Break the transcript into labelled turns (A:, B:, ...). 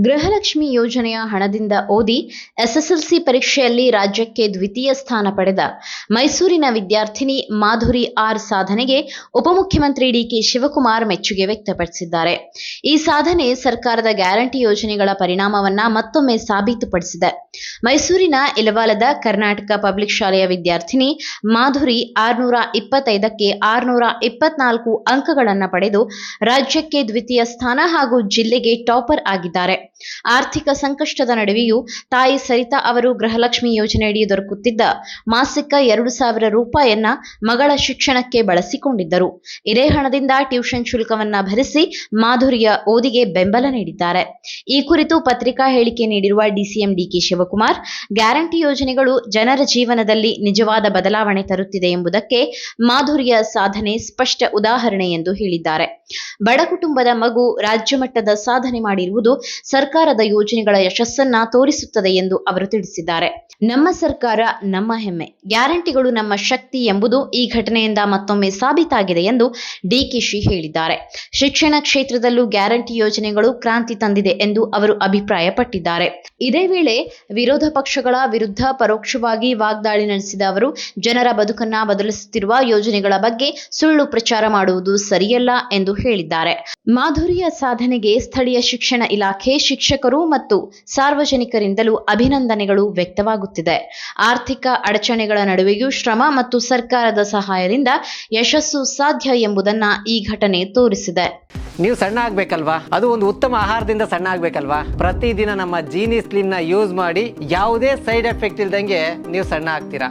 A: ಗೃಹಲಕ್ಷ್ಮಿ ಯೋಜನೆಯ ಹಣದಿಂದ ಓದಿ ಎಸ್ಎಸ್ಎಲ್ಸಿ ಪರೀಕ್ಷೆಯಲ್ಲಿ ರಾಜ್ಯಕ್ಕೆ ದ್ವಿತೀಯ ಸ್ಥಾನ ಪಡೆದ ಮೈಸೂರಿನ ವಿದ್ಯಾರ್ಥಿನಿ ಮಾಧುರಿ ಆರ್ ಸಾಧನೆಗೆ ಉಪಮುಖ್ಯಮಂತ್ರಿ ಡಿಕೆ ಶಿವಕುಮಾರ್ ಮೆಚ್ಚುಗೆ ವ್ಯಕ್ತಪಡಿಸಿದ್ದಾರೆ. ಈ ಸಾಧನೆ ಸರ್ಕಾರದ ಗ್ಯಾರಂಟಿ ಯೋಜನೆಗಳ ಪರಿಣಾಮವನ್ನ ಮತ್ತೊಮ್ಮೆ ಸಾಬೀತುಪಡಿಸಿದೆ. ಮೈಸೂರಿನ ಇಲವಾಲದ ಕರ್ನಾಟಕ ಪಬ್ಲಿಕ್ ಶಾಲೆಯ ವಿದ್ಯಾರ್ಥಿನಿ ಮಾಧುರಿ 625ಕ್ಕೆ 624 ಅಂಕಗಳನ್ನು ಪಡೆದು ರಾಜ್ಯಕ್ಕೆ ದ್ವಿತೀಯ ಸ್ಥಾನ ಹಾಗೂ ಜಿಲ್ಲೆಗೆ ಟಾಪರ್ ಆಗಿದ್ದಾರೆ. ಆರ್ಥಿಕ ಸಂಕಷ್ಟದ ನಡುವೆಯೂ ತಾಯಿ ಸರಿತಾ ಅವರು ಗೃಹಲಕ್ಷ್ಮಿ ಯೋಜನೆಯಡಿ ದೊರಕುತ್ತಿದ್ದ ಮಾಸಿಕ 2,000 ರೂಪಾಯಿಯನ್ನ ಮಗಳ ಶಿಕ್ಷಣಕ್ಕೆ ಬಳಸಿಕೊಂಡಿದ್ದರು. ಇದೇ ಹಣದಿಂದ ಟ್ಯೂಷನ್ ಶುಲ್ಕವನ್ನ ಭರಿಸಿ ಮಾಧುರಿಯ ಓದಿಗೆ ಬೆಂಬಲ ನೀಡಿದ್ದಾರೆ. ಈ ಕುರಿತು ಪತ್ರಿಕಾ ಹೇಳಿಕೆ ನೀಡಿರುವ ಡಿಸಿಎಂ ಡಿಕೆ ಶಿವಕುಮಾರ್, ಗ್ಯಾರಂಟಿ ಯೋಜನೆಗಳು ಜನರ ಜೀವನದಲ್ಲಿ ನಿಜವಾದ ಬದಲಾವಣೆ ತರುತ್ತಿದೆ ಎಂಬುದಕ್ಕೆ ಮಾಧುರಿಯ ಸಾಧನೆ ಸ್ಪಷ್ಟ ಉದಾಹರಣೆ ಎಂದು ಹೇಳಿದ್ದಾರೆ. ಬಡ ಕುಟುಂಬದ ಮಗು ರಾಜ್ಯ ಮಟ್ಟದ ಸಾಧನೆ ಮಾಡಿರುವುದು ಸರ್ಕಾರದ ಯೋಜನೆಗಳ ಯಶಸ್ಸನ್ನ ತೋರಿಸುತ್ತದೆ ಎಂದು ಅವರು ತಿಳಿಸಿದ್ದಾರೆ. ನಮ್ಮ ಸರ್ಕಾರ ನಮ್ಮ ಹೆಮ್ಮೆ, ಗ್ಯಾರಂಟಿಗಳು ನಮ್ಮ ಶಕ್ತಿ ಎಂಬುದು ಈ ಘಟನೆಯಿಂದ ಮತ್ತೊಮ್ಮೆ ಸಾಬೀತಾಗಿದೆ ಎಂದು ಡಿಕೆಶಿ ಹೇಳಿದ್ದಾರೆ. ಶಿಕ್ಷಣ ಕ್ಷೇತ್ರದಲ್ಲೂ ಗ್ಯಾರಂಟಿ ಯೋಜನೆಗಳು ಕ್ರಾಂತಿ ತಂದಿದೆ ಎಂದು ಅವರು ಅಭಿಪ್ರಾಯಪಟ್ಟಿದ್ದಾರೆ. ಇದೇ ವೇಳೆ ವಿರೋಧ ಪಕ್ಷಗಳ ವಿರುದ್ಧ ಪರೋಕ್ಷವಾಗಿ ವಾಗ್ದಾಳಿ ನಡೆಸಿದ ಅವರು, ಜನರ ಬದುಕನ್ನ ಬದಲಿಸುತ್ತಿರುವ ಯೋಜನೆಗಳ ಬಗ್ಗೆ ಸುಳ್ಳು ಪ್ರಚಾರ ಮಾಡುವುದು ಸರಿಯಲ್ಲ ಎಂದು ಹೇಳಿದ್ದಾರೆ. ಮಾಧುರಿಯ ಸಾಧನೆಗೆ ಸ್ಥಳೀಯ ಶಿಕ್ಷಣ ಇಲಾಖೆ, ಶಿಕ್ಷಕರು ಮತ್ತು ಸಾರ್ವಜನಿಕರಿಂದಲೂ ಅಭಿನಂದನೆಗಳು ವ್ಯಕ್ತವಾಗುತ್ತಿದೆ. ಆರ್ಥಿಕ ಅಡಚಣೆಗಳ ನಡುವೆಯೂ ಶ್ರಮ ಮತ್ತು ಸರ್ಕಾರದ ಸಹಾಯದಿಂದ ಯಶಸ್ಸು ಸಾಧ್ಯ ಎಂಬುದನ್ನ ಈ ಘಟನೆ ತೋರಿಸಿದೆ.
B: ನೀವು ಸಣ್ಣ ಆಗ್ಬೇಕಲ್ವಾ? ಅದು ಒಂದು ಉತ್ತಮ ಆಹಾರದಿಂದ ಸಣ್ಣ ಆಗ್ಬೇಕಲ್ವಾ? ಪ್ರತಿದಿನ ನಮ್ಮ ಜೀನಿ ಸ್ಲಿಮ್ ನ ಯೂಸ್ ಮಾಡಿ ಯಾವುದೇ ಸೈಡ್ ಎಫೆಕ್ಟ್ ಇಲ್ದಂಗೆ ನೀವು ಸಣ್ಣ ಆಗ್ತೀರಾ.